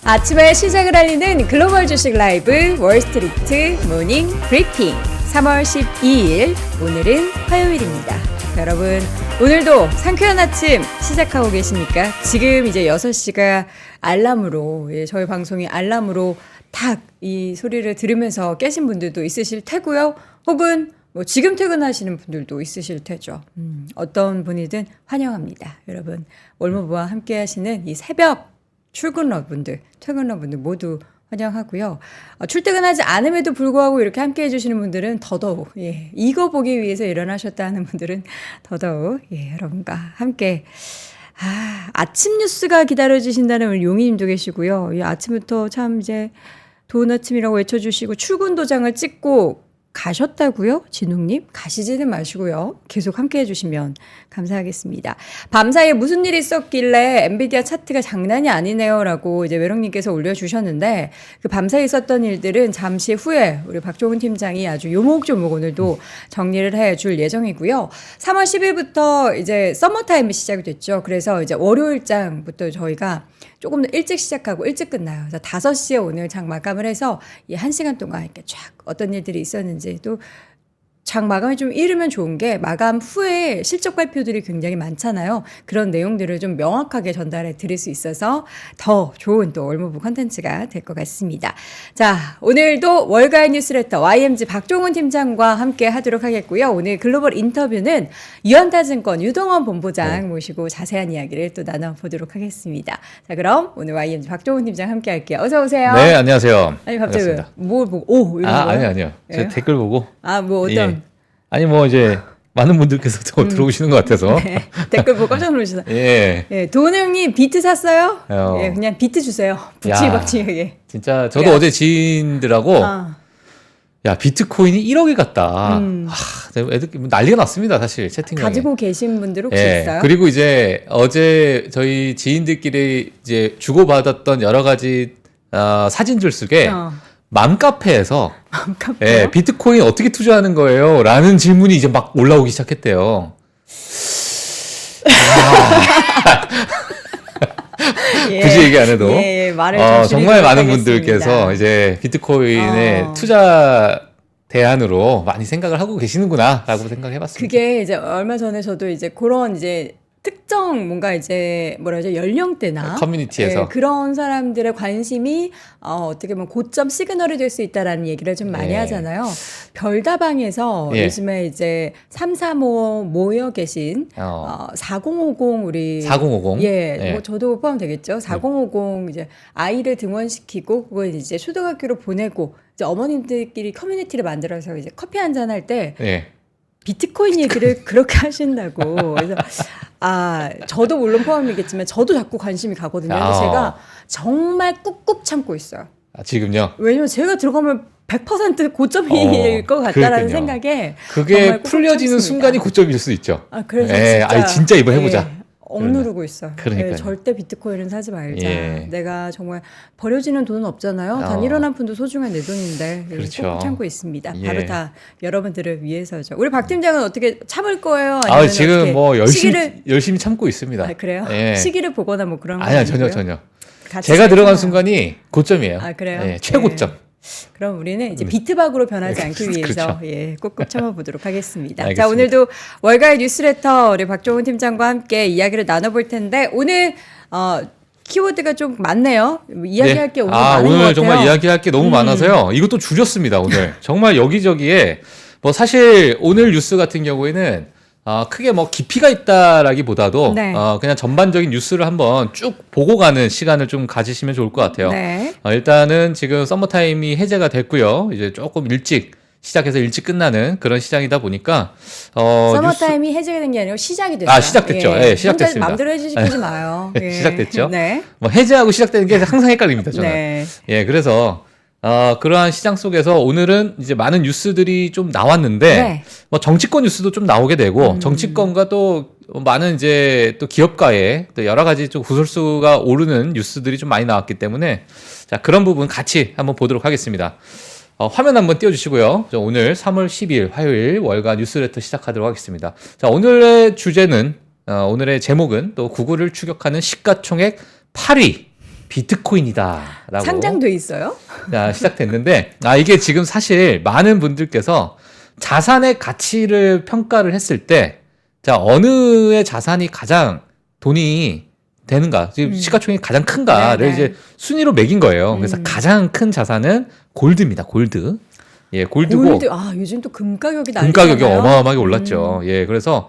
아침의 시작을 알리는 글로벌 주식 라이브 월스트리트 모닝 브리핑 3월 12일 오늘은 화요일입니다. 여러분 오늘도 상쾌한 아침 시작하고 계십니까? 지금 이제 6시가 알람으로 저희 방송이 알람으로 탁 이 소리를 들으면서 깨신 분들도 있으실 테고요. 혹은 뭐 지금 퇴근하시는 분들도 있으실 테죠. 어떤 분이든 환영합니다. 여러분 월모부와 함께 하시는 이 새벽 출근러분들, 퇴근러분들 모두 환영하고요. 출퇴근하지 않음에도 불구하고 이렇게 함께 해주시는 분들은 더더욱 이거 보기 위해서 일어나셨다 하는 분들은 더더욱 여러분과 함께 아침 뉴스가 기다려지신다는 우리 용희님도 계시고요. 아침부터 참 이제 좋은 아침이라고 외쳐주시고 출근 도장을 찍고 가셨다고요? 진웅님? 가시지는 마시고요. 계속 함께 해주시면 감사하겠습니다. 밤사이에 무슨 일이 있었길래 엔비디아 차트가 장난이 아니네요 라고 이제 외롱님께서 올려주셨는데 그 밤사이에 있었던 일들은 잠시 후에 우리 박종훈 팀장이 아주 요목조목 오늘도 정리를 해줄 예정이고요. 3월 10일부터 이제 서머타임이 시작이 됐죠. 그래서 이제 월요일장부터 저희가 조금 더 일찍 시작하고 일찍 끝나요. 그래서 5시에 오늘 장 마감을 해서 이 1시간 동안 이렇게 쫙 어떤 일들이 있었는지 또 장 마감이 좀 이르면 좋은 게 마감 후에 실적 발표들이 굉장히 많잖아요. 그런 내용들을 좀 명확하게 전달해 드릴 수 있어서 더 좋은 또 월모부 컨텐츠가 될 것 같습니다. 자, 오늘도 월가의 뉴스레터 YMG 박종훈 팀장과 함께 하도록 하겠고요. 오늘 글로벌 인터뷰는 유한타증권 유동원 본부장 모시고 자세한 이야기를 또 나눠보도록 하겠습니다. 자, 그럼 오늘 YMG 박종훈 팀장 함께 할게요. 어서 오세요. 네, 안녕하세요. 아니 갑자기 반갑습니다. 뭘 보고 이런 거요? 아니요. 제 댓글 보고. 뭐 어떤 아니 뭐 이제 많은 분들께서 또 들어오시는 것 같아서. 네, 댓글 보고 깜짝 놀라시다. 예. 도은형님 비트 샀어요? 어. 그냥 비트 주세요. 북치박치하게. 진짜 저도 어제 지인들하고 야 비트코인이 1억이 갔다. 애들 난리가 났습니다 사실 채팅방에. 가지고 계신 분들 혹시 있어요? 그리고 이제 어제 저희 지인들끼리 이제 주고받았던 여러 가지 사진들 속에 맘카페에서 비트코인 어떻게 투자하는 거예요? 라는 질문이 이제 막 올라오기 시작했대요. 굳이 얘기 안 해도 말을 정말 많은 분들께서 이제 비트코인의 투자 대안으로 많이 생각을 하고 계시는구나라고 생각해봤습니다. 그게 이제 얼마 전에 저도 이제 그런 이제 특정 뭔가 이제 뭐라 하죠 연령대나 커뮤니티에서 그런 사람들의 관심이 어떻게 보면 고점 시그널이 될 수 있다라는 얘기를 좀 많이 하잖아요. 별다방에서 요즘에 이제 335 모여 계신 4050 우리 4050 뭐 저도 포함되겠죠. 4050 이제 아이를 등원시키고 그걸 이제 초등학교로 보내고 이제 어머님들끼리 커뮤니티를 만들어서 이제 커피 한잔 할 때 비트코인 얘기를 그렇게 하신다고. 그래서 저도 물론 포함이겠지만 저도 자꾸 관심이 가거든요. 그래서 제가 정말 꾹꾹 참고 있어요. 지금요? 왜냐면 제가 들어가면 100% 고점일 것 같다라는 생각에 그게 풀려지는 순간이 고점일 수 있죠. 그래서 진짜 이번 해보자. 억누르고 있어요. 그러니까요. 절대 비트코인은 사지 말자. 내가 정말 버려지는 돈은 없잖아요. 단 1원 한 푼도 소중한 내 돈인데 꼭 참고 있습니다. 바로 다 여러분들을 위해서죠. 우리 박 팀장은 어떻게 참을 거예요? 아니면 지금 뭐 열심히 참고 있습니다. 그래요? 시기를 보거나 뭐 그런 거 아니요. 전혀. 제가 들어간 순간이 고점이에요. 그래요? 최고점. 그럼 우리는 이제 비트박으로 변하지 않기 위해서 꾹꾹 참아보도록 하겠습니다. 알겠습니다. 자, 오늘도 월가의 뉴스레터 우리 박종훈 팀장과 함께 이야기를 나눠볼 텐데 오늘 키워드가 좀 많네요. 이야기할 게 오늘 많은 것 같아요. 오늘 정말 이야기할 게 너무 많아서요. 이것도 줄였습니다. 오늘 정말 여기저기에 뭐 사실 오늘 뉴스 같은 경우에는 크게 뭐 깊이가 있다라기보다도 그냥 전반적인 뉴스를 한번 쭉 보고 가는 시간을 좀 가지시면 좋을 것 같아요. 일단은 지금 서머타임이 해제가 됐고요. 이제 조금 일찍 시작해서 일찍 끝나는 그런 시장이다 보니까 서머타임이 해제가 된 게 아니고 시작이 됐어요. 시작됐죠. 시작됐습니다. 마음대로 해주시지 마요. 시작됐죠. 뭐 해제하고 시작되는 게 항상 헷갈립니다. 저는. 그래서 그러한 시장 속에서 오늘은 이제 많은 뉴스들이 좀 나왔는데 뭐 정치권 뉴스도 좀 나오게 되고 정치권과 또 많은 이제 또 기업가의 또 여러 가지 좀 구설수가 오르는 뉴스들이 좀 많이 나왔기 때문에 자 그런 부분 같이 한번 보도록 하겠습니다. 화면 한번 띄워주시고요. 오늘 3월 12일 화요일 월가 뉴스레터 시작하도록 하겠습니다. 자 오늘의 주제는 오늘의 제목은 또 구글을 추격하는 시가총액 8위 비트코인이다라고 상장돼 있어요? 시작됐는데 이게 지금 사실 많은 분들께서 자산의 가치를 평가를 했을 때 자, 어느의 자산이 가장 돈이 되는가, 지금 시가총액이 가장 큰가를 네네. 이제 순위로 매긴 거예요. 그래서 가장 큰 자산은 골드입니다. 골드. 예, 골드고. 골드, 요즘 또 금 가격이 금 가격이 어마어마하게 올랐죠. 예, 그래서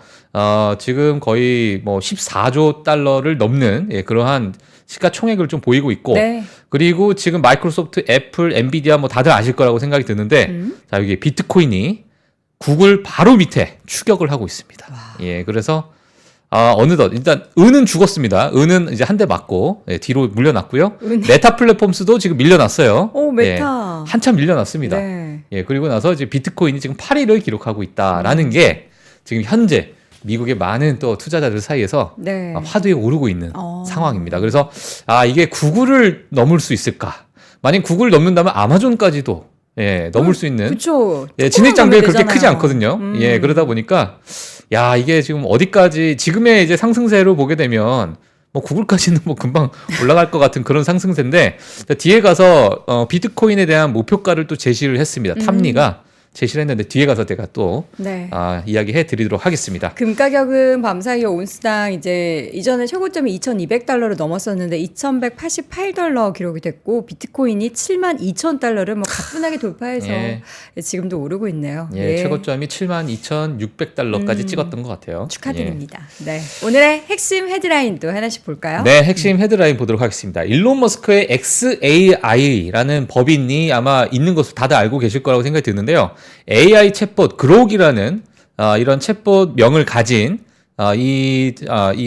지금 거의 뭐 14조 달러를 넘는 그러한 시가총액을 좀 보이고 있고, 네. 그리고 지금 마이크로소프트, 애플, 엔비디아 뭐 다들 아실 거라고 생각이 드는데, 자, 여기 비트코인이 구글 바로 밑에 추격을 하고 있습니다. 와. 예, 그래서 어느덧 일단 은은 죽었습니다. 은은 이제 한 대 맞고 뒤로 물려났고요. 메타 플랫폼스도 지금 밀려났어요. 오, 메타. 한참 밀려났습니다. 네. 예, 그리고 나서 이제 비트코인이 지금 8위를 기록하고 있다라는 게 지금 현재 미국의 많은 또 투자자들 사이에서 네. 화두에 오르고 있는 상황입니다. 그래서 이게 구글을 넘을 수 있을까? 만약 구글을 넘는다면 아마존까지도 넘을 수 있는. 그렇죠. 진입 장벽이 그렇게 크지 않거든요. 예, 그러다 보니까 이게 지금 어디까지 지금의 이제 상승세로 보게 되면 뭐 구글까지는 뭐 금방 올라갈 것 같은 그런 상승세인데 뒤에 가서 비트코인에 대한 목표가를 또 제시를 했습니다. 탑니가 제시를 했는데 뒤에 가서 제가 또 네. 이야기해 드리도록 하겠습니다. 금 가격은 밤사이에 온스당 이제 이전에 최고점이 2,200달러를 넘었었는데 2,188달러 기록이 됐고 비트코인이 72,000달러를 뭐 가뿐하게 돌파해서 지금도 오르고 있네요. 예, 최고점이 72,600달러까지 찍었던 것 같아요. 축하드립니다. 네, 오늘의 핵심 헤드라인도 하나씩 볼까요? 네, 핵심 헤드라인 보도록 하겠습니다. 일론 머스크의 XAI라는 법인이 아마 있는 것을 다들 알고 계실 거라고 생각이 드는데요. AI 챗봇 그록이라는 이런 챗봇 명을 가진 이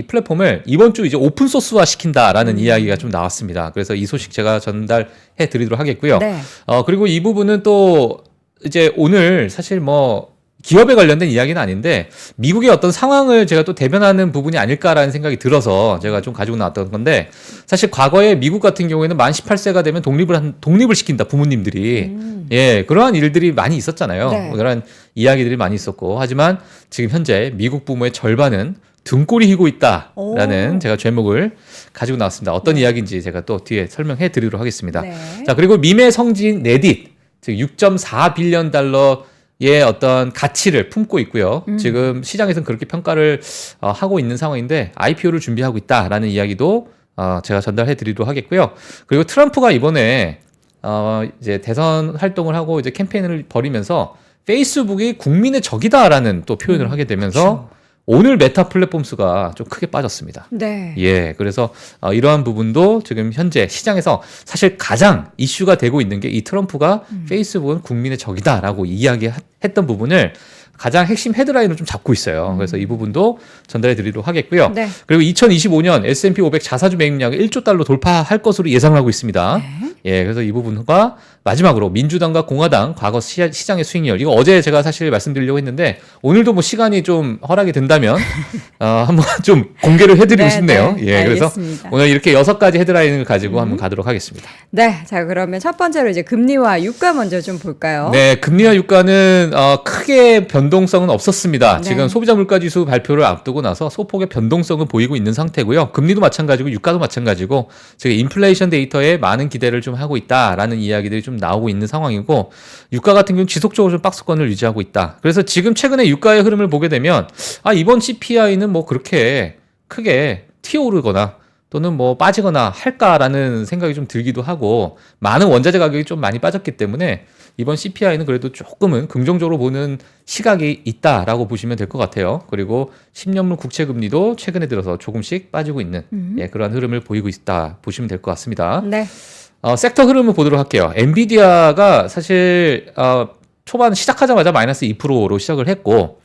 플랫폼을 이번 주 이제 오픈 소스화 시킨다라는 이야기가 좀 나왔습니다. 그래서 이 소식 제가 전달해 드리도록 하겠고요. 네. 그리고 이 부분은 또 이제 오늘 사실 뭐 기업에 관련된 이야기는 아닌데 미국의 어떤 상황을 제가 또 대변하는 부분이 아닐까라는 생각이 들어서 제가 좀 가지고 나왔던 건데 사실 과거에 미국 같은 경우에는 만 18세가 되면 독립을 시킨다 부모님들이 그러한 일들이 많이 있었잖아요. 네. 그런 이야기들이 많이 있었고 하지만 지금 현재 미국 부모의 절반은 등골이 휘고 있다라는 제가 제목을 가지고 나왔습니다. 어떤 이야기인지 제가 또 뒤에 설명해 드리도록 하겠습니다. 네. 자, 그리고 밈의 성지인 레딧 즉 6.4 빌리언 달러의 어떤 가치를 품고 있고요. 지금 시장에서는 그렇게 평가를 하고 있는 상황인데 IPO를 준비하고 있다라는 이야기도 제가 전달해 드리도록 하겠고요. 그리고 트럼프가 이번에 이제 대선 활동을 하고 이제 캠페인을 벌이면서 페이스북이 국민의 적이다라는 또 표현을 하게 되면서 그렇죠. 오늘 메타 플랫폼수가 좀 크게 빠졌습니다. 네. 예, 그래서 이러한 부분도 지금 현재 시장에서 사실 가장 이슈가 되고 있는 게 이 트럼프가 페이스북은 국민의 적이다라고 이야기했던 부분을 가장 핵심 헤드라인으로 좀 잡고 있어요. 그래서 이 부분도 전달해 드리도록 하겠고요. 네. 그리고 2025년 S&P 500 자사주 매입량을 1조 달러 돌파할 것으로 예상하고 있습니다. 네. 예, 그래서 이 부분과 마지막으로 민주당과 공화당 과거 시장의 수익률 이거 어제 제가 사실 말씀드리려고 했는데 오늘도 뭐 시간이 좀 허락이 된다면 한번 좀 공개를 해드리고 싶네요. 예, 그래서 알겠습니다. 오늘 이렇게 6가지 헤드라인을 가지고 한번 가도록 하겠습니다. 네, 자 그러면 첫 번째로 이제 금리와 유가 먼저 좀 볼까요? 네, 금리와 유가는 크게 변동성은 없었습니다. 네. 지금 소비자 물가지수 발표를 앞두고 나서 소폭의 변동성을 보이고 있는 상태고요. 금리도 마찬가지고 유가도 마찬가지고 지금 인플레이션 데이터에 많은 기대를 좀 하고 있다라는 이야기들이 좀 나오고 있는 상황이고 유가 같은 경우는 지속적으로 좀 박스권을 유지하고 있다. 그래서 지금 최근에 유가의 흐름을 보게 되면 이번 CPI는 뭐 그렇게 크게 튀어오르거나 또는 뭐 빠지거나 할까라는 생각이 좀 들기도 하고 많은 원자재 가격이 좀 많이 빠졌기 때문에 이번 CPI는 그래도 조금은 긍정적으로 보는 시각이 있다라고 보시면 될 것 같아요. 그리고 10년물 국채 금리도 최근에 들어서 조금씩 빠지고 있는 그러한 흐름을 보이고 있다 보시면 될 것 같습니다. 네. 섹터 흐름을 보도록 할게요. 엔비디아가 사실 초반 시작하자마자 마이너스 2%로 시작을 했고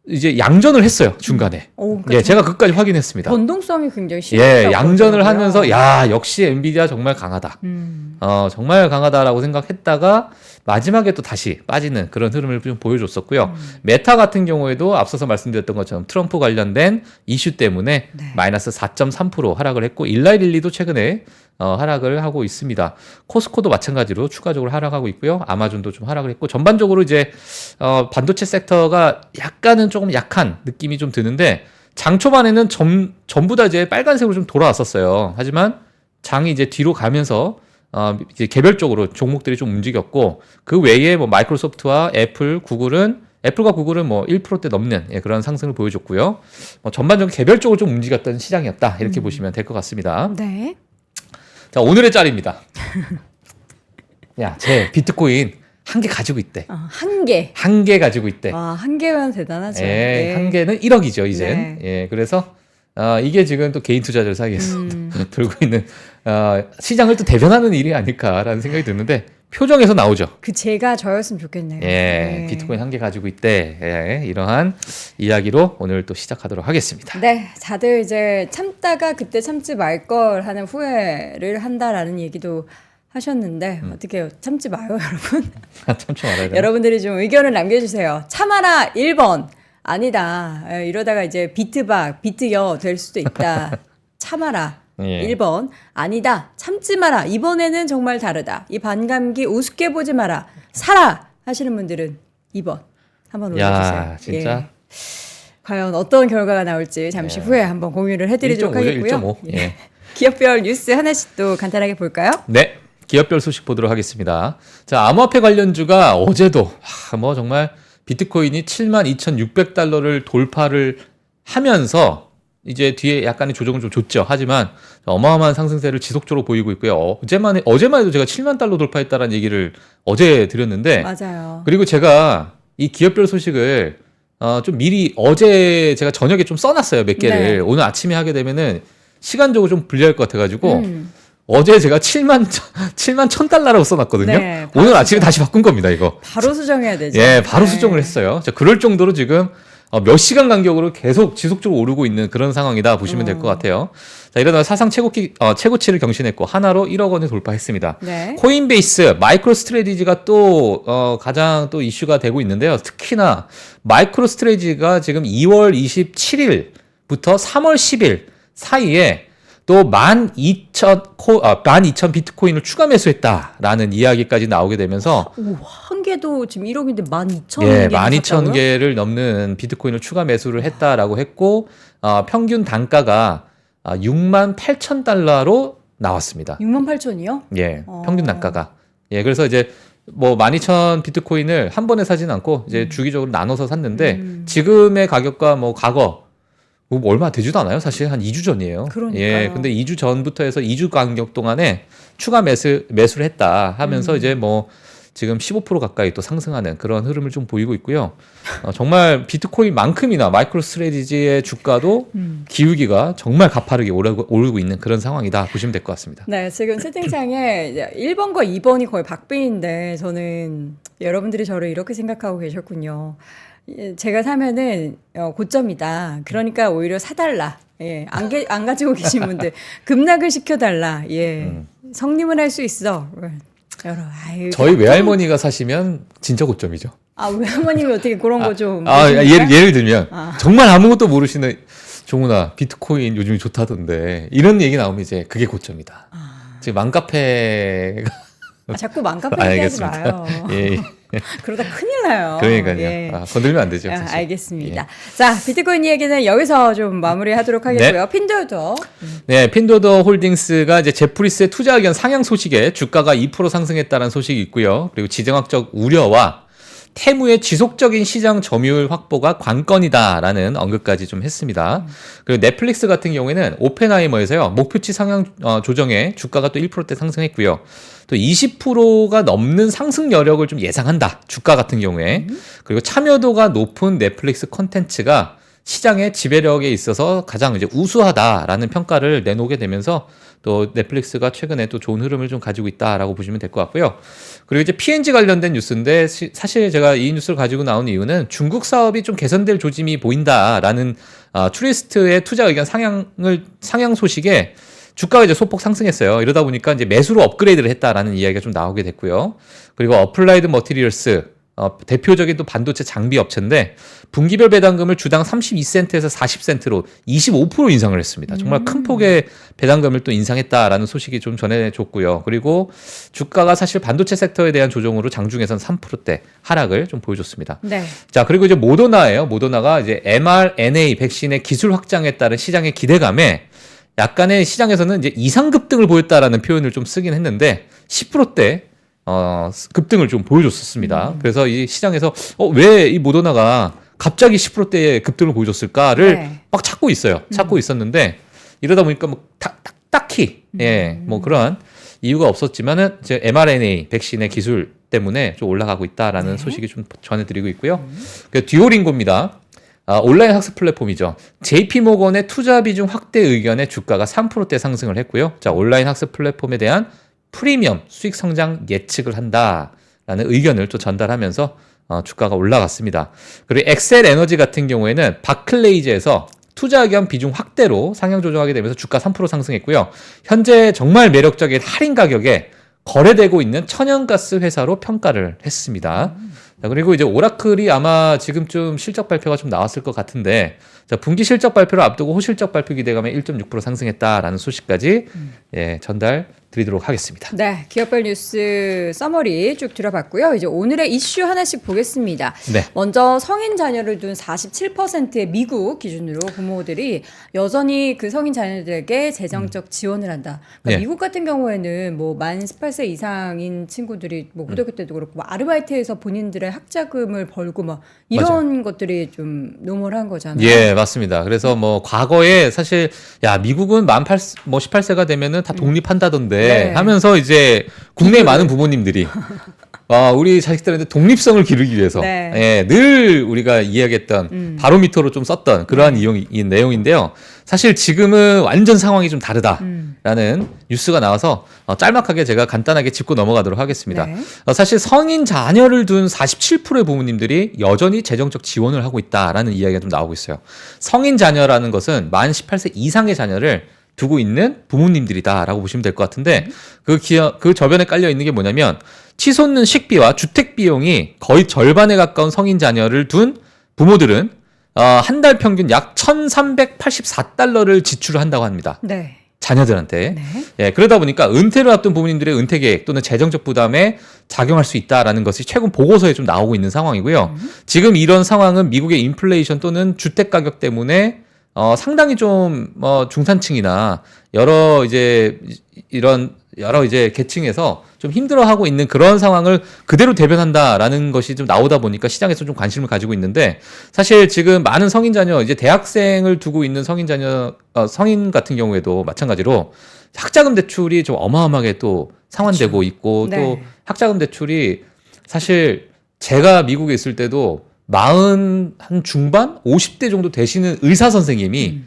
이제 양전을 했어요 중간에. 그러니까 예, 제가 그것까지 확인했습니다. 변동성이 굉장히 심했다고 예, 양전을 그러더라고요. 하면서 역시 엔비디아 정말 강하다. 정말 강하다라고 생각했다가 마지막에 또 다시 빠지는 그런 흐름을 좀 보여줬었고요. 메타 같은 경우에도 앞서서 말씀드렸던 것처럼 트럼프 관련된 이슈 때문에 마이너스 4.3% 하락을 했고 일라이릴리도 최근에 하락을 하고 있습니다. 코스코도 마찬가지로 추가적으로 하락하고 있고요. 아마존도 좀 하락을 했고 전반적으로 이제 반도체 섹터가 약간은 조금 약한 느낌이 좀 드는데 장 초반에는 전부 다 이제 빨간색으로 좀 돌아왔었어요. 하지만 장이 이제 뒤로 가면서 이제 개별적으로 종목들이 좀 움직였고 그 외에 뭐 마이크로소프트와 애플과 구글은 뭐 1%대 넘는 그런 상승을 보여줬고요. 전반적으로 개별적으로 좀 움직였던 시장이었다 이렇게 보시면 될 것 같습니다. 네. 자, 오늘의 짤입니다. 야, 제 비트코인 한 개 가지고 있대. 한 개. 한 개 가지고 있대. 와, 한 개면 대단하죠. 예, 한 개는 1억이죠, 이젠. 예, 그래서 이게 지금 또 개인 투자자들 사이에서 돌고 있는 시장을 또 대변하는 일이 아닐까라는 생각이 드는데 표정에서 나오죠. 제가 저였으면 좋겠네요. 예, 비트코인 한 개 가지고 있대. 예, 이러한 이야기로 오늘 또 시작하도록 하겠습니다. 네, 다들 이제 참다가 그때 참지 말 걸 하는 후회를 한다라는 얘기도 하셨는데 어떻게 참지 마요, 여러분. 참지 말아야 되나? 여러분들이 좀 의견을 남겨주세요. 참아라 1번. 아니다. 이러다가 이제 비트여 될 수도 있다. 참아라. 예. 1번. 아니다. 참지 마라. 이번에는 정말 다르다. 이 반감기 우습게 보지 마라. 사라. 하시는 분들은 2번. 한번 올려주세요. 야, 진짜. 예. 과연 어떤 결과가 나올지 잠시 후에 한번 공유를 해드리도록 1.5죠, 하겠고요. 1.5. 예. 기업별 뉴스 하나씩 또 간단하게 볼까요? 네. 기업별 소식 보도록 하겠습니다. 자, 암호화폐 관련주가 어제도 뭐 정말 비트코인이 72,600달러를 돌파를 하면서 이제 뒤에 약간의 조정을 좀 줬죠. 하지만 어마어마한 상승세를 지속적으로 보이고 있고요. 어제만 해도 제가 7만 달러 돌파했다라는 얘기를 어제 드렸는데 맞아요. 그리고 제가 이 기업별 소식을 좀 미리 어제 제가 저녁에 좀 써놨어요. 몇 개를. 네. 오늘 아침에 하게 되면은 시간적으로 좀 불리할 것 같아가지고 어제 제가 7만 1,000달러라고 써놨거든요. 네, 오늘 아침에 다시 바꾼 겁니다, 이거. 바로 수정해야 되죠. 예, 바로 네. 수정을 했어요. 자, 그럴 정도로 지금 몇 시간 간격으로 계속 지속적으로 오르고 있는 그런 상황이다 보시면 될 것 같아요. 자, 이러다가 사상 최고치를 경신했고 하나로 1억 원을 돌파했습니다. 네. 코인베이스, 마이크로 스트래티지가 또 가장 또 이슈가 되고 있는데요. 특히나 마이크로 스트래티지가 지금 2월 27일부터 3월 10일 사이에 또 12,000 비트코인을 추가 매수했다라는 이야기까지 나오게 되면서 한 개도 지금 1억인데 12,000개. 예, 12,000개를 넘는 비트코인을 추가 매수를 했다라고 했고 평균 단가가 68,000달러로 나왔습니다. 68,000이요? 예, 평균 단가가. 예, 그래서 이제 뭐 12,000 비트코인을 한 번에 사진 않고 이제 주기적으로 나눠서 샀는데 지금의 가격과 뭐 과거 뭐 얼마 되지도 않아요. 사실 한 2주 전이에요. 그러니까요. 예, 근데 2주 전부터 해서 2주 간격 동안에 추가 매수를 했다 하면서 이제 뭐 지금 15% 가까이 또 상승하는 그런 흐름을 좀 보이고 있고요. 정말 비트코인만큼이나 마이크로 스트래티지의 주가도 기울기가 정말 가파르게 오르고 있는 그런 상황이다 보시면 될 것 같습니다. 네, 지금 채팅창에 1번과 2번이 거의 박빙인데 저는 여러분들이 저를 이렇게 생각하고 계셨군요. 제가 사면은 고점이다. 그러니까 오히려 사달라. 예, 안 가지고 계신 분들 급락을 시켜달라. 예, 성님은 할 수 있어. 저희 외할머니가 사시면 진짜 고점이죠. 외할머님이 어떻게 그런 거 좀. 예를 들면 정말 아무것도 모르시는 종훈아 비트코인 요즘 좋다던데 이런 얘기 나오면 이제 그게 고점이다. 지금 맘카페가 자꾸 맘카페 얘기하지 마요. 예. 그러다 큰일 나요. 그러니까요. 예. 건들면 안 되죠. 사실. 알겠습니다. 예. 자, 비트코인 이야기는 여기서 좀 마무리하도록 하겠고요. 네. 핀도더. 네, 핀도더 홀딩스가 이제 제프리스의 투자 의견 상향 소식에 주가가 2% 상승했다는 소식이 있고요. 그리고 지정학적 우려와 태무의 지속적인 시장 점유율 확보가 관건이다라는 언급까지 좀 했습니다. 그리고 넷플릭스 같은 경우에는 오펜하이머에서요 목표치 상향 조정에 주가가 또 1%대 상승했고요. 또 20%가 넘는 상승 여력을 좀 예상한다. 주가 같은 경우에. 그리고 참여도가 높은 넷플릭스 콘텐츠가 시장의 지배력에 있어서 가장 이제 우수하다라는 평가를 내놓게 되면서 또 넷플릭스가 최근에 또 좋은 흐름을 좀 가지고 있다라고 보시면 될 것 같고요. 그리고 이제 P&G 관련된 뉴스인데 사실 제가 이 뉴스를 가지고 나온 이유는 중국 사업이 좀 개선될 조짐이 보인다라는 트리스트의 투자 의견 상향 소식에 주가가 이제 소폭 상승했어요. 이러다 보니까 이제 매수로 업그레이드를 했다라는 이야기가 좀 나오게 됐고요. 그리고 어플라이드 머티리얼스 대표적인 또 반도체 장비 업체인데 분기별 배당금을 주당 32센트에서 40센트로 25% 인상을 했습니다. 정말 큰 폭의 배당금을 또 인상했다라는 소식이 좀 전해졌고요. 그리고 주가가 사실 반도체 섹터에 대한 조정으로 장중에선 3%대 하락을 좀 보여줬습니다. 네. 자, 그리고 이제 모더나예요. 모더나가 이제 mRNA 백신의 기술 확장에 따른 시장의 기대감에 약간의 시장에서는 이제 이상 급등을 보였다라는 표현을 좀 쓰긴 했는데 10%대 급등을 좀 보여줬었습니다. 그래서 이 시장에서 왜 이 모더나가 갑자기 10%대의 급등을 보여줬을까를 네. 막 찾고 있어요. 찾고 있었는데 이러다 보니까 뭐 딱히 뭐 그런 이유가 없었지만은 이제 mRNA 백신의 기술 때문에 좀 올라가고 있다라는 네. 소식이 좀 전해드리고 있고요. 그 듀오링고입니다. 온라인 학습 플랫폼이죠. JP모건의 투자 비중 확대 의견에 주가가 3%대 상승을 했고요. 자, 온라인 학습 플랫폼에 대한 프리미엄 수익 성장 예측을 한다라는 의견을 또 전달하면서 주가가 올라갔습니다. 그리고 엑셀 에너지 같은 경우에는 바클레이즈에서 투자 의견 비중 확대로 상향 조정하게 되면서 주가 3% 상승했고요. 현재 정말 매력적인 할인 가격에 거래되고 있는 천연가스 회사로 평가를 했습니다. 자, 그리고 이제 오라클이 아마 지금쯤 실적 발표가 좀 나왔을 것 같은데, 자, 분기 실적 발표를 앞두고 호실적 발표 기대감에 1.6% 상승했다라는 소식까지 전달 드리도록 하겠습니다. 네, 기업별 뉴스 서머리 쭉 들어봤고요. 이제 오늘의 이슈 하나씩 보겠습니다. 네. 먼저 성인 자녀를 둔 47%의 미국 기준으로 부모들이 여전히 그 성인 자녀들에게 재정적 지원을 한다. 그러니까 네. 미국 같은 경우에는 뭐 만 18세 이상인 친구들이 뭐 고등학교 때도 그렇고 뭐 아르바이트해서 본인들의 학자금을 벌고 막 이런 것들이 좀 노멀한 거잖아요. 예, 맞습니다. 그래서 뭐 과거에 사실 야, 미국은 만 18세가 되면은 다 독립한다던데 네. 하면서 이제 국내 많은 부모님들이 우리 자식들한테 독립성을 기르기 위해서 네. 늘 우리가 이야기했던 바로미터로 좀 썼던 그러한 내용인데요. 사실 지금은 완전 상황이 좀 다르다라는 뉴스가 나와서 짤막하게 제가 간단하게 짚고 넘어가도록 하겠습니다. 네. 사실 성인 자녀를 둔 47%의 부모님들이 여전히 재정적 지원을 하고 있다라는 이야기가 좀 나오고 있어요. 성인 자녀라는 것은 만 18세 이상의 자녀를 두고 있는 부모님들이다라고 보시면 될 것 같은데 그 저변에 깔려 있는 게 뭐냐면 치솟는 식비와 주택 비용이 거의 절반에 가까운 성인 자녀를 둔 부모들은 한 달 평균 약 1,384달러를 지출한다고 합니다. 네. 자녀들한테. 네. 예, 그러다 보니까 은퇴를 앞둔 부모님들의 은퇴 계획 또는 재정적 부담에 작용할 수 있다라는 것이 최근 보고서에 좀 나오고 있는 상황이고요. 지금 이런 상황은 미국의 인플레이션 또는 주택 가격 때문에 상당히 좀 중산층이나 여러 이제 계층에서 좀 힘들어하고 있는 그런 상황을 그대로 대변한다라는 것이 좀 나오다 보니까 시장에서 좀 관심을 가지고 있는데, 사실 지금 많은 성인 자녀, 이제 대학생을 두고 있는 성인 자녀, 성인 같은 경우에도 마찬가지로 학자금 대출이 좀 어마어마하게 또 상환되고 그렇죠. 있고 네. 또 학자금 대출이 사실 제가 미국에 있을 때도 40 한 중반 50대 정도 되시는 의사 선생님이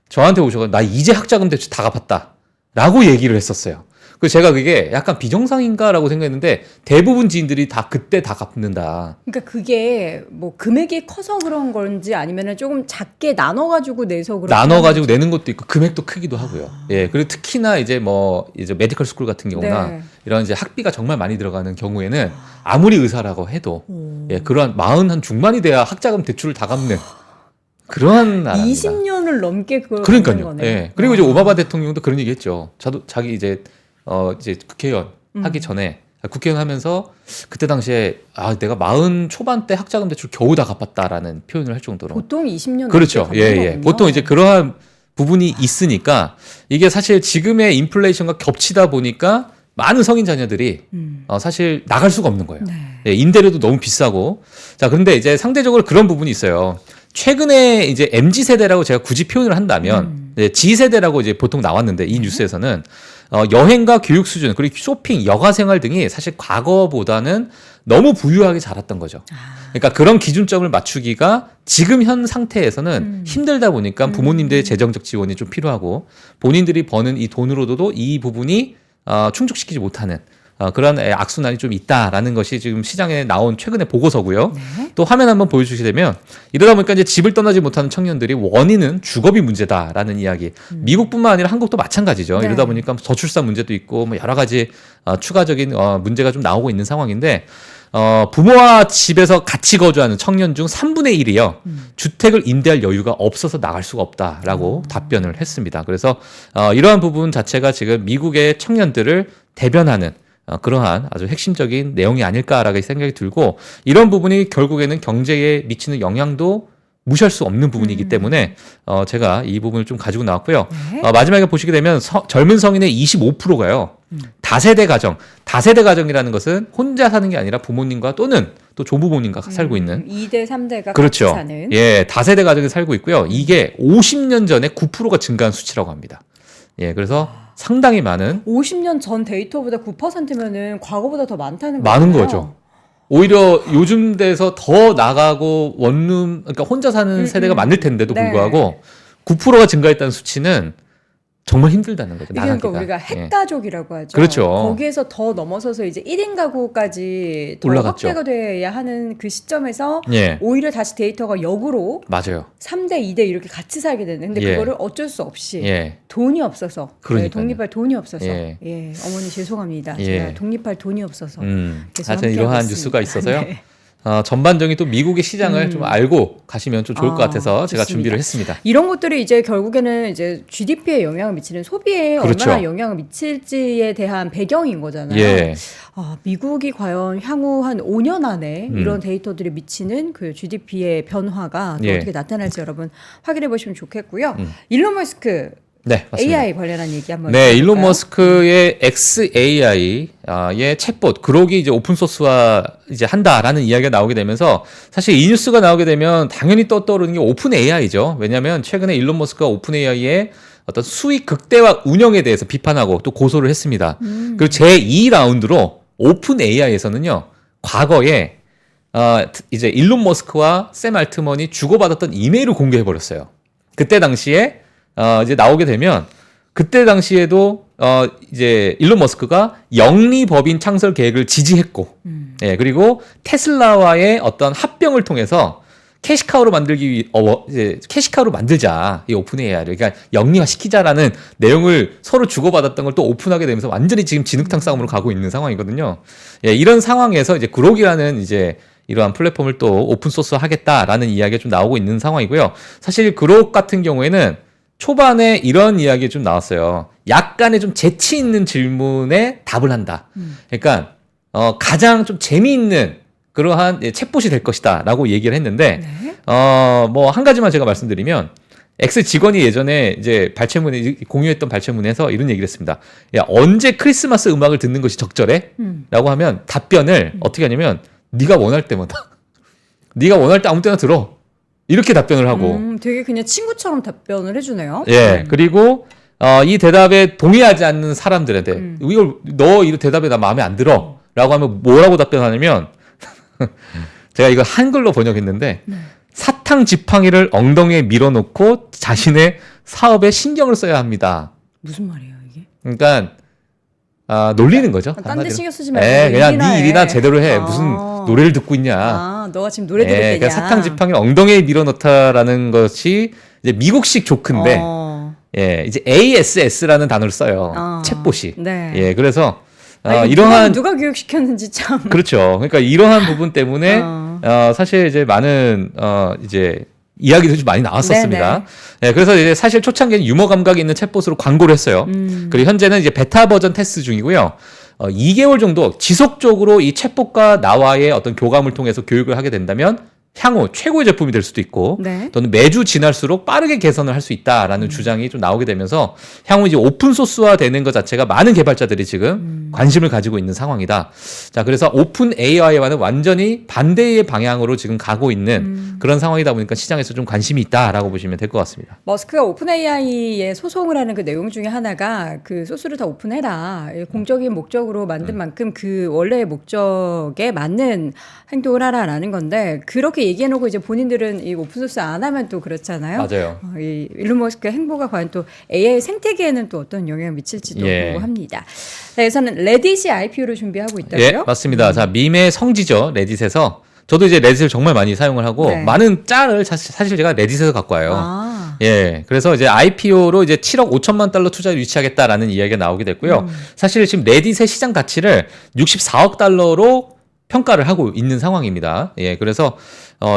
저한테 오셔서 나 이제 학자금 대출 다 갚았다라고 얘기를 했었어요. 그래서 제가 그게 약간 비정상인가라고 생각했는데 대부분 지인들이 다 그때 다 갚는다. 그러니까 그게 뭐 금액이 커서 그런 건지 아니면은 조금 작게 나눠가지고 내서 그런 나눠가지고 내는 것도 있고 금액도 크기도 하고요. 예, 그리고 특히나 이제 이제 메디컬 스쿨 같은 경우나 네. 이런 이제 학비가 정말 많이 들어가는 경우에는 아무리 의사라고 해도 그러한 40 한 중반이 돼야 학자금 대출을 다 갚는 그러한 나라입니다. 20년을 넘게 그걸 그러니까요. 갚는 거네요. 예. 그리고 이제 오바마 대통령도 그런 얘기했죠. 자기 이제 국회의원 하기 전에 국회의원 하면서 그때 당시에 내가 40 초반대 학자금 대출 겨우 다 갚았다라는 표현을 할 정도로. 보통 20년 그렇죠. 넘게 예, 갚는 예. 거군요. 보통 이제 그러한 부분이 있으니까 이게 사실 지금의 인플레이션과 겹치다 보니까 많은 성인 자녀들이 사실 나갈 수가 없는 거예요. 네. 예, 임대료도 너무 비싸고. 자, 그런데 이제 상대적으로 그런 부분이 있어요. 최근에 이제 MZ 세대라고 제가 굳이 표현을 한다면 G 세대라고 이제 보통 나왔는데 이 뉴스에서는 여행과 교육 수준 그리고 쇼핑, 여가 생활 등이 사실 과거보다는 너무 부유하게 자랐던 거죠. 그러니까 그런 기준점을 맞추기가 지금 현 상태에서는 힘들다 보니까 부모님들의 재정적 지원이 좀 필요하고 본인들이 버는 이 돈으로도 이 부분이 충족시키지 못하는 그런 악순환이 좀 있다라는 것이 지금 시장에 나온 최근의 보고서고요. 네. 또 화면 한번 보여주시게 되면 이러다 보니까 이제 집을 떠나지 못하는 청년들이 원인은 주거비 문제다라는 이야기. 미국뿐만 아니라 한국도 마찬가지죠. 네. 이러다 보니까 저출산 문제도 있고 뭐 여러 가지 추가적인 문제가 좀 나오고 있는 상황인데 부모와 집에서 같이 거주하는 청년 중 3분의 1이요. 주택을 임대할 여유가 없어서 나갈 수가 없다라고 답변을 했습니다. 그래서 이러한 부분 자체가 지금 미국의 청년들을 대변하는 그러한 아주 핵심적인 내용이 아닐까라고 생각이 들고 이런 부분이 결국에는 경제에 미치는 영향도 무시할 수 없는 부분이기 때문에 제가 이 부분을 좀 가지고 나왔고요. 네. 마지막에 보시게 되면 젊은 성인의 25%가요. 다세대 가정. 다세대 가정이라는 것은 혼자 사는 게 아니라 부모님과 또는 또 조부모님과 살고 있는 2대, 3대가 그렇죠. 같이 사는. 예, 다세대 가정에 살고 있고요. 이게 50년 전에 9%가 증가한 수치라고 합니다. 예, 그래서 상당히 많은 50년 전 데이터보다 9%면은 과거보다 더 많다는 거예요. 많은 거죠. 오히려 요즘 돼서 더 나가고 원룸 그러니까 혼자 사는 세대가 많을 텐데도 불구하고 9%가 증가했다는 수치는 정말 힘들다는 거죠. 이게 그러니까 우리가 핵가족이라고 하죠. 그렇죠. 거기에서 더 넘어서서 이제 1인 가구까지 더 올라갔죠. 확대가 돼야 하는 그 시점에서 예. 오히려 다시 데이터가 역으로 맞아요. 3대, 2대 이렇게 같이 살게 되는. 근데 그거를 어쩔 수 없이 돈이 없어서 독립할 돈이 없어서 어머니 죄송합니다. 제가 독립할 돈이 없어서 하여튼 이러한 있습니다. 뉴스가 있어서요. 네. 전반적인 또 미국의 시장을 좀 알고 가시면 좀 좋을 것 같아서 좋습니다. 제가 준비를 했습니다. 이런 것들이 이제 결국에는 이제 GDP에 영향을 미치는 소비에 그렇죠. 얼마나 영향을 미칠지에 대한 배경인 거잖아요. 예. 미국이 과연 향후 한 5년 안에 이런 데이터들이 미치는 그 GDP의 변화가 또 어떻게 나타날지 여러분 확인해 보시면 좋겠고요. 일론 머스크 네, 맞습니다. AI 관련한 얘기 한번 네, 해볼까요? 일론 머스크의 XAI의 챗봇 그록이 이제 오픈 소스화 이제 한다라는 이야기가 나오게 되면서 사실 이 뉴스가 나오게 되면 당연히 떠오르는 게 오픈 AI죠. 왜냐하면 최근에 일론 머스크가 오픈 AI의 어떤 수익 극대화 운영에 대해서 비판하고 또 고소를 했습니다. 그리고 제 2라운드로 오픈 AI에서는요, 과거에 이제 일론 머스크와 샘 알트먼이 주고받았던 이메일을 공개해 버렸어요. 그때 당시에 이제 나오게 되면 그때 당시에도 이제 일론 머스크가 영리법인 창설 계획을 지지했고, 예, 그리고 테슬라와의 어떤 합병을 통해서 캐시카우로 이제 캐시카우로 만들자 이 오픈 AI를 그러니까 영리화 시키자라는 내용을 서로 주고받았던 걸 또 오픈하게 되면서 완전히 지금 진흙탕 싸움으로 가고 있는 상황이거든요. 예, 이런 상황에서 이제 그록이라는 이제 이러한 플랫폼을 또 오픈 소스 하겠다라는 이야기가 좀 나오고 있는 상황이고요. 사실 그록 같은 경우에는 초반에 이런 이야기 좀 나왔어요. 약간의 좀 재치 있는 질문에 답을 한다. 그러니까 가장 좀 재미있는 그러한 챗봇이 될 것이다라고 얘기를 했는데 뭐 한 가지만 제가 말씀드리면 X 직원이 예전에 이제 발췌문에 공유했던 발췌문에서 이런 얘기를 했습니다. 야, 언제 크리스마스 음악을 듣는 것이 적절해? 라고 하면 답변을 어떻게 하냐면 네가 원할 때마다 네가 원할 때 아무 때나 들어. 이렇게 답변을 하고 되게 그냥 친구처럼 답변을 해주네요. 예, 그리고 이 대답에 동의하지 않는 사람들한테 이걸 너 이 대답에 나 마음에 안 들어 라고 하면 뭐라고 답변하냐면 제가 이거 한글로 번역했는데 사탕 지팡이를 엉덩이에 밀어놓고 자신의 사업에 신경을 써야 합니다. 무슨 말이에요 이게? 그러니까 놀리는 거죠. 딴 데 신경 쓰지 말고 그냥 네 일이나 제대로 해. 무슨 노래를 듣고 있냐. 너가 지금 노래 들을 때냐. 그러니까 사탕 지팡이를 엉덩이에 밀어넣다라는 것이 이제 미국식 조크인데 예, 이제 ASS라는 단어를 써요. 챗봇이. 네. 예, 그래서 이러한 누가 교육시켰는지 참. 그렇죠. 그러니까 이러한 부분 때문에 사실 이제 많은 이제 이야기도 좀 많이 나왔었습니다. 네, 그래서 이제 사실 초창기에는 유머 감각이 있는 챗봇으로 광고를 했어요. 그리고 현재는 이제 베타 버전 테스트 중이고요. 2개월 정도 지속적으로 이 챗봇과 나와의 어떤 교감을 통해서 교육을 하게 된다면 향후 최고의 제품이 될 수도 있고 또는 매주 지날수록 빠르게 개선을 할 수 있다라는 주장이 좀 나오게 되면서 향후 이제 오픈 소스화 되는 것 자체가 많은 개발자들이 지금 관심을 가지고 있는 상황이다. 자, 그래서 오픈 AI와는 완전히 반대의 방향으로 지금 가고 있는 그런 상황이다 보니까 시장에서 좀 관심이 있다라고 보시면 될 것 같습니다. 머스크가 오픈 AI에 소송을 하는 그 내용 중에 하나가 그 소스를 다 오픈해라. 공적인 목적으로 만든 만큼 그 원래의 목적에 맞는 행동을 하라라는 건데 그렇게 얘기해놓고 이제 본인들은 이 오픈소스 안 하면 또 그렇잖아요. 맞아요. 이 일론 머스크의 행보가 과연 또 AI 생태계에는 또 어떤 영향을 미칠지도 궁금합니다. 네, 그래서는 레딧이 IPO를 준비하고 있다고요? 예, 맞습니다. 자, 밈의 성지죠. 레딧에서 저도 이제 레딧을 정말 많이 사용을 하고 많은 짤을 사실 제가 레딧에서 갖고 와요. 예, 그래서 이제 IPO로 이제 7억 5천만 달러 투자를 유치하겠다라는 이야기가 나오게 됐고요. 사실 지금 레딧의 시장 가치를 64억 달러로 평가를 하고 있는 상황입니다. 예, 그래서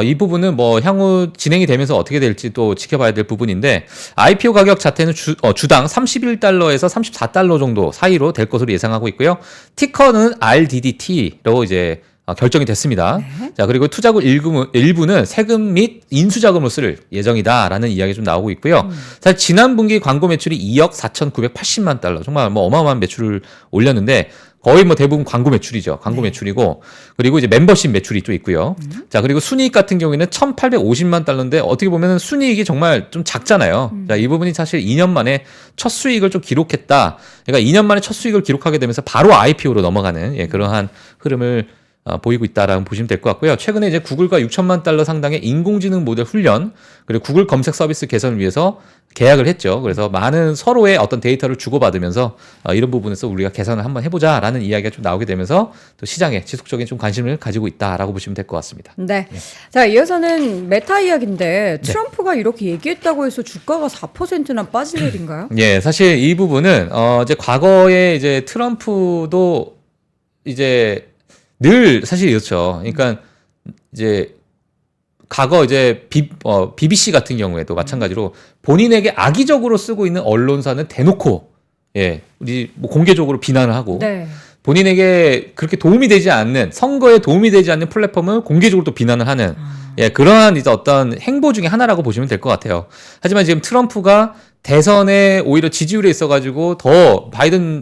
이 부분은 뭐 향후 진행이 되면서 어떻게 될지 또 지켜봐야 될 부분인데 IPO 가격 자체는 주당 31달러에서 34달러 정도 사이로 될 것으로 예상하고 있고요. 티커는 RDDT로 이제 결정이 됐습니다. 네. 자, 그리고 투자국 일부는 세금 및 인수자금으로 쓸 예정이다라는 이야기가 좀 나오고 있고요. 사실 지난 분기 광고 매출이 2억 4,980만 달러. 정말 뭐 어마어마한 매출을 올렸는데 거의 뭐 대부분 광고 매출이죠. 광고 매출이고 그리고 이제 멤버십 매출이 또 있고요. 자, 그리고 순이익 같은 경우에는 1,850만 달러인데 어떻게 보면 순이익이 정말 좀 작잖아요. 자, 이 부분이 사실 2년 만에 첫 수익을 좀 기록했다. 그러니까 2년 만에 첫 수익을 기록하게 되면서 바로 IPO로 넘어가는 그러한 흐름을 보이고 있다라고 보시면 될 것 같고요. 최근에 이제 구글과 6천만 달러 상당의 인공지능 모델 훈련 그리고 구글 검색 서비스 개선을 위해서 계약을 했죠. 그래서 많은 서로의 어떤 데이터를 주고받으면서 이런 부분에서 우리가 개선을 한번 해보자라는 이야기가 좀 나오게 되면서 또 시장에 지속적인 좀 관심을 가지고 있다라고 보시면 될 것 같습니다. 네. 자, 이어서는 메타 이야기인데 트럼프가 이렇게 얘기했다고 해서 주가가 4%나 빠질 일인가요? 예, 사실 이 부분은 이제 과거에 이제 트럼프도 이제 늘 사실 이렇죠. 그러니까 이제 과거 이제 BBC 같은 경우에도 마찬가지로 본인에게 악의적으로 쓰고 있는 언론사는 대놓고 우리 뭐 공개적으로 비난을 하고 네. 본인에게 그렇게 도움이 되지 않는 선거에 도움이 되지 않는 플랫폼을 공개적으로 또 비난을 하는 그러한 이제 어떤 행보 중에 하나라고 보시면 될 것 같아요. 하지만 지금 트럼프가 대선에 오히려 지지율에 있어가지고 더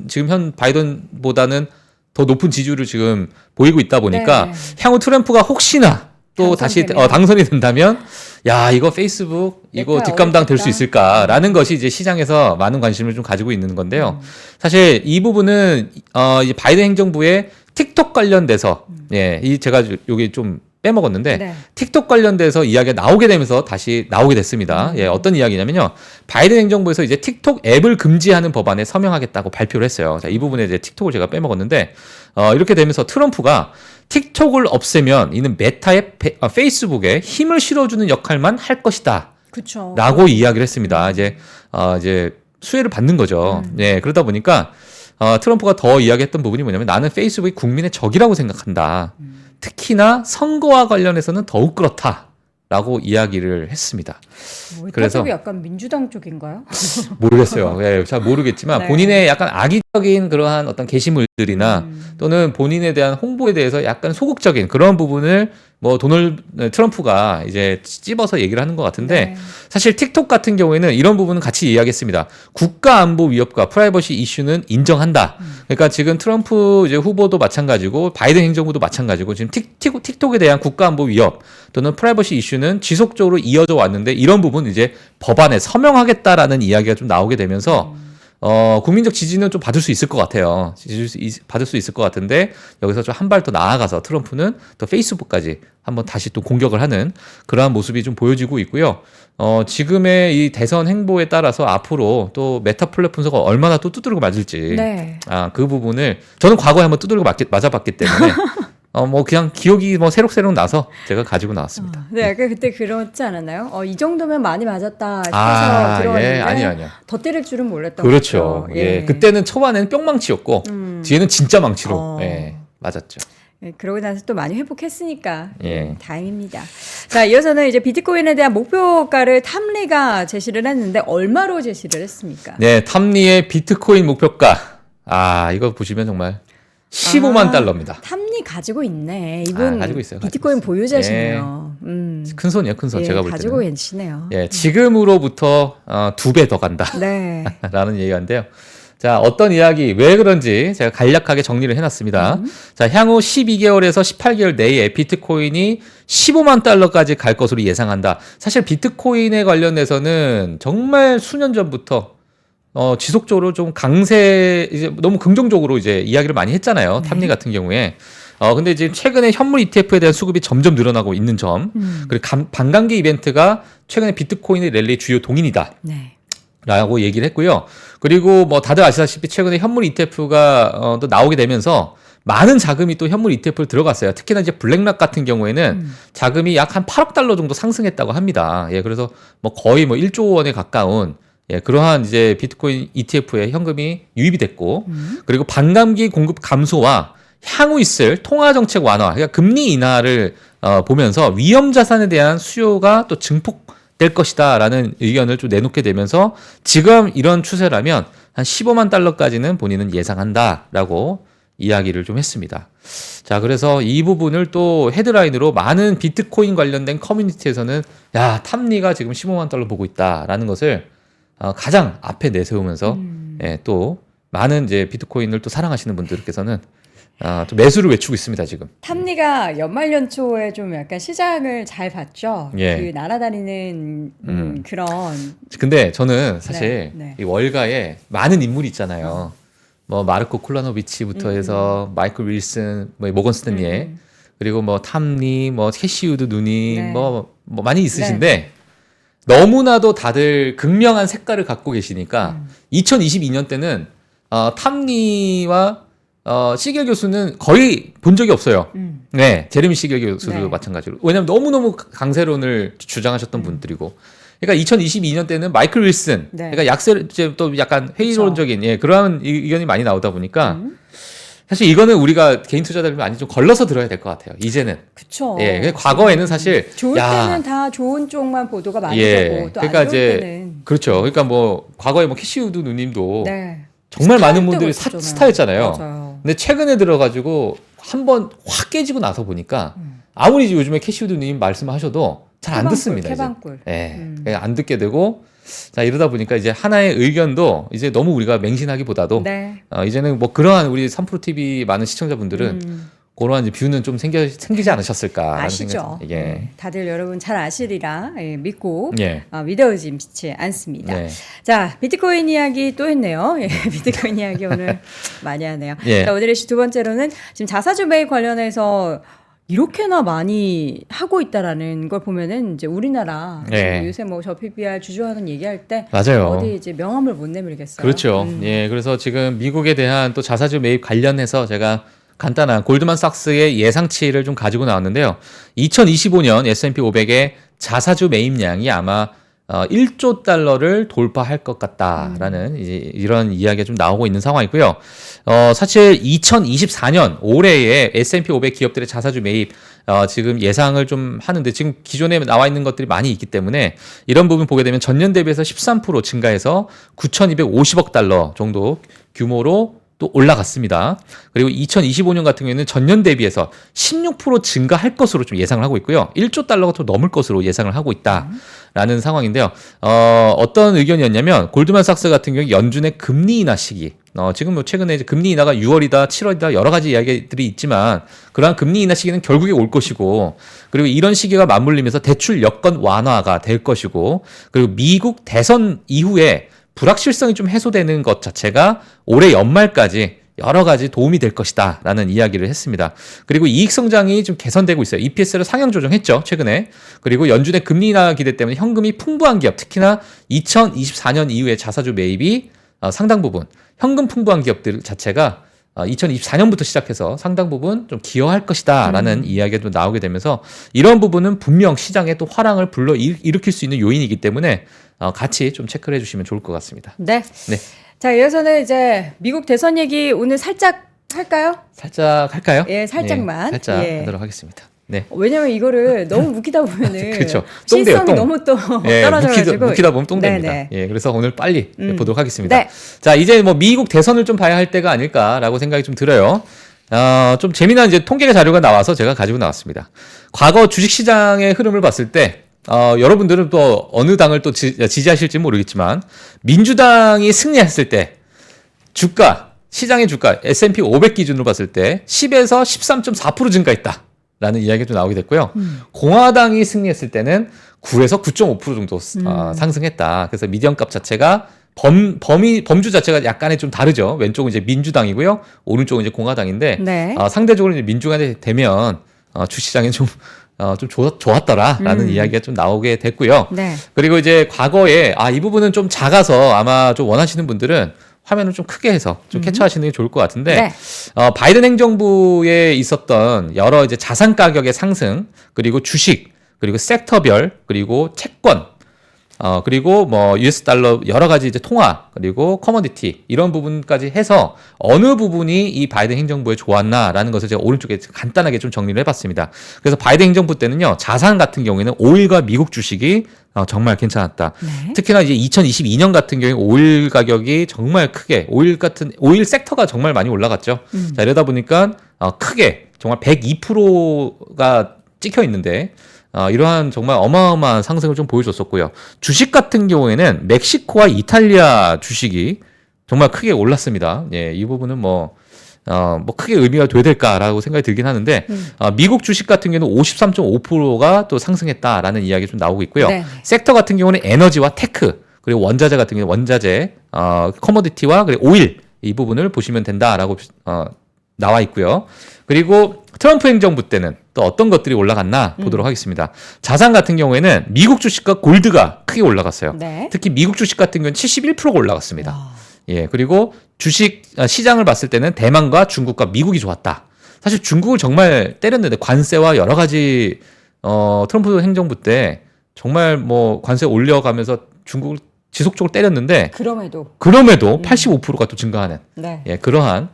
지금 현 바이든보다는 더 높은 지지율을 지금 보이고 있다 보니까 향후 트럼프가 혹시나 또 다시 당선이 된다면 야, 이거 페이스북 이거 뒷감당 될 수 있을까라는 것이 이제 시장에서 많은 관심을 좀 가지고 있는 건데요. 사실 이 부분은 이제 바이든 행정부의 틱톡 관련돼서 제가 여기 좀 빼먹었는데 틱톡 관련돼서 이야기가 나오게 되면서 다시 나오게 됐습니다. 어떤 이야기냐면요. 바이든 행정부에서 이제 틱톡 앱을 금지하는 법안에 서명하겠다고 발표를 했어요. 자, 이 부분에 이제 틱톡을 제가 빼먹었는데 이렇게 되면서 트럼프가 틱톡을 없애면 이는 메타의 페이스북에 힘을 실어주는 역할만 할 것이다. 그쵸. 라고 이야기를 했습니다. 이제 수혜를 받는 거죠. 그러다 보니까 트럼프가 더 이야기했던 부분이 뭐냐면 나는 페이스북이 국민의 적이라고 생각한다. 특히나 선거와 관련해서는 더욱 그렇다라고 이야기를 했습니다. 그래서 약간 민주당 쪽인가요? 모르겠어요. 잘 모르겠지만 본인의 약간 악의적인 그러한 어떤 게시물들이나 또는 본인에 대한 홍보에 대해서 약간 소극적인 그런 부분을 뭐 트럼프가 이제 찝어서 얘기를 하는 것 같은데 사실 틱톡 같은 경우에는 이런 부분은 같이 이야기했습니다. 국가 안보 위협과 프라이버시 이슈는 인정한다. 그러니까 지금 트럼프 이제 후보도 마찬가지고 바이든 행정부도 마찬가지고 지금 틱톡에 대한 국가 안보 위협 또는 프라이버시 이슈는 지속적으로 이어져 왔는데 이런 부분 이제 법안에 서명하겠다라는 이야기가 좀 나오게 되면서 국민적 지지는 좀 받을 수 있을 것 같아요. 받을 수 있을 것 같은데 여기서 좀 한 발 더 나아가서 트럼프는 또 페이스북까지 한번 다시 또 공격을 하는 그러한 모습이 좀 보여지고 있고요. 지금의 이 대선 행보에 따라서 앞으로 또 메타 플랫폼에서 얼마나 또 두드리고 맞을지 그 부분을 저는 과거에 한번 두드리고 맞아봤기 때문에 뭐 그냥 기억이 뭐 새록새록 나서 제가 가지고 나왔습니다. 네, 약간 그때 그렇지 않았나요? 이 정도면 많이 맞았다 싶어서 들어왔는데 아니요. 더 때릴 줄은 몰랐던 그렇죠. 거죠. 그때는 초반에는 뿅망치였고 뒤에는 진짜 망치로 맞았죠. 그러고 나서 또 많이 회복했으니까 다행입니다. 자, 이어서는 이제 비트코인에 대한 목표가를 탐리가 제시를 했는데 얼마로 제시를 했습니까? 네, 탐리의 비트코인 목표가 이거 보시면 정말 15만 달러입니다. 탐리 가지고 있네. 이분 가지고 있어요. 비트코인 보유자시네요. 큰 손이에요, 큰 손. 제가 볼 때는. 가지고 계시네요. 지금으로부터 2배 더 간다. 라는 얘기인데요. 자, 어떤 이야기, 왜 그런지 제가 간략하게 정리를 해놨습니다. 자, 향후 12개월에서 18개월 내에 비트코인이 15만 달러까지 갈 것으로 예상한다. 사실 비트코인에 관련해서는 정말 수년 전부터 지속적으로 좀 이제 너무 긍정적으로 이제 이야기를 많이 했잖아요. 탐리 같은 경우에. 근데 지금 최근에 현물 ETF에 대한 수급이 점점 늘어나고 있는 점. 그리고 반감기 이벤트가 최근에 비트코인의 랠리의 주요 동인이다. 라고 얘기를 했고요. 그리고 뭐 다들 아시다시피 최근에 현물 ETF가 또 나오게 되면서 많은 자금이 또 현물 ETF를 들어갔어요. 특히나 이제 블랙락 같은 경우에는 자금이 약 한 8억 달러 정도 상승했다고 합니다. 그래서 뭐 거의 뭐 1조 원에 가까운 그러한 이제 비트코인 ETF에 현금이 유입이 됐고, 그리고 반감기 공급 감소와 향후 있을 통화 정책 완화, 그러니까 금리 인하를 보면서 위험 자산에 대한 수요가 또 증폭될 것이다라는 의견을 좀 내놓게 되면서 지금 이런 추세라면 한 15만 달러까지는 본인은 예상한다라고 이야기를 좀 했습니다. 자, 그래서 이 부분을 또 헤드라인으로 많은 비트코인 관련된 커뮤니티에서는 야, 탐리가 지금 15만 달러 보고 있다라는 것을 가장 앞에 내세우면서 예, 또 많은 이제 비트코인을 또 사랑하시는 분들께서는 또 매수를 외치고 있습니다, 지금. 탐리가 연말연초에 좀 약간 시장을 잘 봤죠. 예. 그 날아다니는 그런. 근데 저는 사실 네. 이 월가에 많은 인물이 있잖아요. 뭐 마르코 콜라노비치부터 해서 마이클 윌슨, 뭐 모건 스탠리에 그리고 뭐 탐리, 뭐 캐시우드 누님, 네. 뭐 많이 있으신데 너무나도 다들 극명한 색깔을 갖고 계시니까 2022년 때는 탐리와 시겔 교수는 거의 본 적이 없어요. 네, 제레미 시겔 교수도 네. 마찬가지로. 왜냐하면 너무너무 강세론을 주장하셨던 분들이고. 그러니까 2022년 때는 마이클 윌슨, 네. 그러니까 이제 또 약간 회의론적인 그러한 의견이 많이 나오다 보니까 사실 이거는 우리가 개인 투자자들 많이 좀 걸러서 들어야 될 것 같아요. 이제는. 그쵸. 예, 과거에는 사실 좋을 때는 다 좋은 쪽만 보도가 많이 되고 또 그러니까 안 좋을 이제 때는 그렇죠. 그러니까 뭐 과거에 뭐 캐시우드 누님도 네. 정말 많은 스타일 분들이 때가 있었잖아요. 스타였잖아요. 맞아요. 근데 최근에 들어가지고 한번 확 깨지고 나서 보니까 아무리 요즘에 캐시우드님 말씀하셔도 잘 안 듣습니다. 태방꿀. 이제. 그냥 안 듣게 되고 자 이러다 보니까 이제 하나의 의견도 이제 너무 우리가 맹신하기보다도 네. 이제는 뭐 그러한 우리 3프로 TV 많은 시청자분들은 그러한 이제 뷰는 좀 생기지 않으셨을까 아시죠? 예. 다들 여러분 잘 아시리라 믿고 예. 믿어지지 않습니다. 네. 자, 비트코인 이야기 또 했네요. 예, 비트코인 이야기 오늘 많이 하네요. 예. 자, 오늘의 두 번째로는 지금 자사주 매입 관련해서 이렇게나 많이 하고 있다라는 걸 보면은 이제 우리나라 예. 요새 뭐 저 PBR 주주하는 얘기할 때 맞아요. 어디 이제 명함을 못 내밀겠어요. 그렇죠. 예, 그래서 지금 미국에 대한 또 자사주 매입 관련해서 제가 간단한 골드만삭스의 예상치를 좀 가지고 나왔는데요. 2025년 S&P 500의 자사주 매입량이 아마 1조 달러를 돌파할 것 같다라는 이제 이런 이야기가 좀 나오고 있는 상황이고요. 사실 2024년 올해에 S&P 500 기업들의 자사주 매입 지금 예상을 좀 하는데 지금 기존에 나와 있는 것들이 많이 있기 때문에 이런 부분 보게 되면 전년 대비해서 13% 증가해서 9,250억 달러 정도 규모로 또 올라갔습니다. 그리고 2025년 같은 경우에는 전년 대비해서 16% 증가할 것으로 좀 예상을 하고 있고요. 1조 달러가 더 넘을 것으로 예상을 하고 있다라는 상황인데요. 어떤 의견이었냐면 골드만삭스 같은 경우 연준의 금리 인하 시기 지금 뭐 최근에 이제 금리 인하가 6월이다, 7월이다 여러 가지 이야기들이 있지만 그러한 금리 인하 시기는 결국에 올 것이고 그리고 이런 시기가 맞물리면서 대출 여건 완화가 될 것이고 그리고 미국 대선 이후에 불확실성이 좀 해소되는 것 자체가 올해 연말까지 여러 가지 도움이 될 것이다 라는 이야기를 했습니다. 그리고 이익 성장이 좀 개선되고 있어요. EPS를 상향 조정했죠, 최근에. 그리고 연준의 금리 인하 기대 때문에 현금이 풍부한 기업, 특히나 2024년 이후에 자사주 매입이 상당 부분 현금 풍부한 기업들 자체가 2024년부터 시작해서 상당 부분 좀 기여할 것이다 라는 이야기가 좀 나오게 되면서 이런 부분은 분명 시장에 또 화랑을 불러 일으킬 수 있는 요인이기 때문에 같이 좀 체크를 해주시면 좋을 것 같습니다. 네. 네. 자, 이어서는 이제 미국 대선 얘기 오늘 살짝 할까요? 살짝 할까요? 예, 살짝만. 예, 살짝 예. 하도록 하겠습니다. 네. 왜냐면 이거를 너무 묵히다 보면은 그렇죠. 똥 돼요, 시선이 똥. 너무 또 예, 떨어져가지고 묵히다 보면 똥 됩니다. 네네. 예, 그래서 오늘 빨리 보도록 하겠습니다. 네. 자, 이제 뭐 미국 대선을 좀 봐야 할 때가 아닐까라고 생각이 좀 들어요. 좀 재미난 이제 통계 자료가 나와서 제가 가지고 나왔습니다. 과거 주식시장의 흐름을 봤을 때 여러분들은 또 어느 당을 또 지지하실지 모르겠지만 민주당이 승리했을 때 시장의 주가 S&P 500 기준으로 봤을 때 10에서 13.4% 증가했다. 라는 이야기가 좀 나오게 됐고요. 공화당이 승리했을 때는 9에서 9.5% 정도 상승했다. 그래서 미디언값 자체가 범주 자체가 약간의 좀 다르죠. 왼쪽은 이제 민주당이고요. 오른쪽은 이제 공화당인데 네. 상대적으로 이제 민주가 되면 주시장이 좀 좋았더라라는 이야기가 좀 나오게 됐고요. 네. 그리고 이제 과거에 이 부분은 좀 작아서 아마 좀 원하시는 분들은 화면을 좀 크게 해서 좀 캡처하시는 게 좋을 것 같은데 네. 바이든 행정부에 있었던 여러 이제 자산 가격의 상승 그리고 주식 그리고 섹터별 그리고 채권 그리고 뭐 US 달러 여러 가지 이제 통화 그리고 커머디티 이런 부분까지 해서 어느 부분이 이 바이든 행정부에 좋았나라는 것을 제가 오른쪽에 간단하게 좀 정리를 해봤습니다. 그래서 바이든 행정부 때는요 자산 같은 경우에는 오일과 미국 주식이 정말 괜찮았다. 네. 특히나 이제 2022년 같은 경우에 오일 가격이 정말 크게 오일 섹터가 정말 많이 올라갔죠. 자, 이러다 보니까 크게 정말 102%가 찍혀 있는데 이러한 정말 어마어마한 상승을 좀 보여줬었고요. 주식 같은 경우에는 멕시코와 이탈리아 주식이 정말 크게 올랐습니다. 예, 이 부분은 뭐 크게 의미가 돼야 될까라고 생각이 들긴 하는데, 미국 주식 같은 경우는 53.5%가 또 상승했다라는 이야기 좀 나오고 있고요. 네. 섹터 같은 경우는 에너지와 테크, 그리고 원자재 같은 경우는 원자재, 커머디티와 그리고 오일, 이 부분을 보시면 된다라고, 나와 있고요. 그리고 트럼프 행정부 때는 또 어떤 것들이 올라갔나 보도록 하겠습니다. 자산 같은 경우에는 미국 주식과 골드가 크게 올라갔어요. 네. 특히 미국 주식 같은 경우는 71%가 올라갔습니다. 와. 예, 그리고 주식 시장을 봤을 때는 대만과 중국과 미국이 좋았다. 사실 중국을 정말 때렸는데 관세와 여러 가지 트럼프 행정부 때 정말 뭐 관세 올려가면서 중국을 지속적으로 때렸는데 그럼에도 85%가 또 증가하는 네. 예, 그러한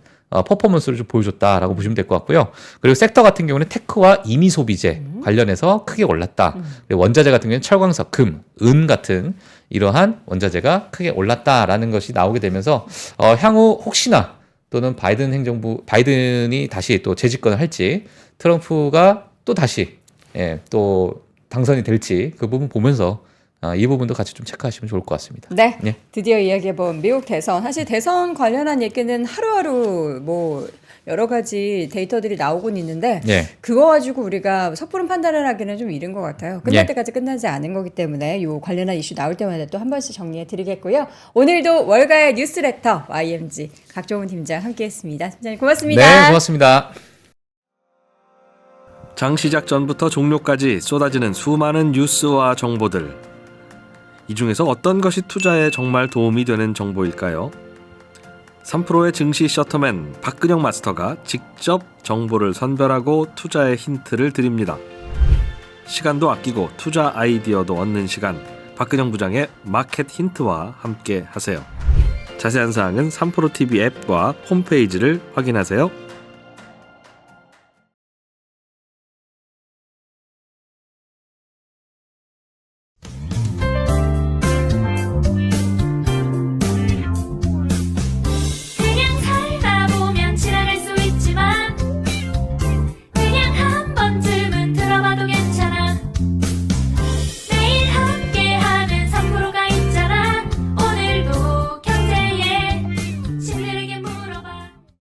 퍼포먼스를 좀 보여줬다라고 보시면 될 것 같고요. 그리고 섹터 같은 경우는 테크와 임의 소비재 관련해서 크게 올랐다. 그리고 원자재 같은 경우는 철광석, 금, 은 같은 이러한 원자재가 크게 올랐다라는 것이 나오게 되면서 향후 혹시나 또는 바이든이 다시 또 재집권을 할지 트럼프가 또 다시 또 당선이 될지 그 부분 보면서 이 부분도 같이 좀 체크하시면 좋을 것 같습니다. 네, 예. 드디어 이야기해본 미국 대선. 사실 대선 관련한 얘기는 하루하루 뭐 여러 가지 데이터들이 나오곤 있는데 예. 그거 가지고 우리가 섣부른 판단을 하기는 좀 이른 것 같아요. 끝날 예. 때까지 끝나지 않은 거기 때문에 요 관련한 이슈 나올 때마다 또 한 번씩 정리해드리겠고요. 오늘도 월가의 뉴스레터 YMG 각종훈 팀장 함께했습니다. 팀장님 고맙습니다. 네, 고맙습니다. 장 시작 전부터 종료까지 쏟아지는 수많은 뉴스와 정보들. 이 중에서 어떤 것이 투자에 정말 도움이 되는 정보일까요? 3프로의 증시 셔터맨 박근영 마스터가 직접 정보를 선별하고 투자의 힌트를 드립니다. 시간도 아끼고 투자 아이디어도 얻는 시간, 박근영 부장의 마켓 힌트와 함께 하세요. 자세한 사항은 3프로 TV 앱과 홈페이지를 확인하세요.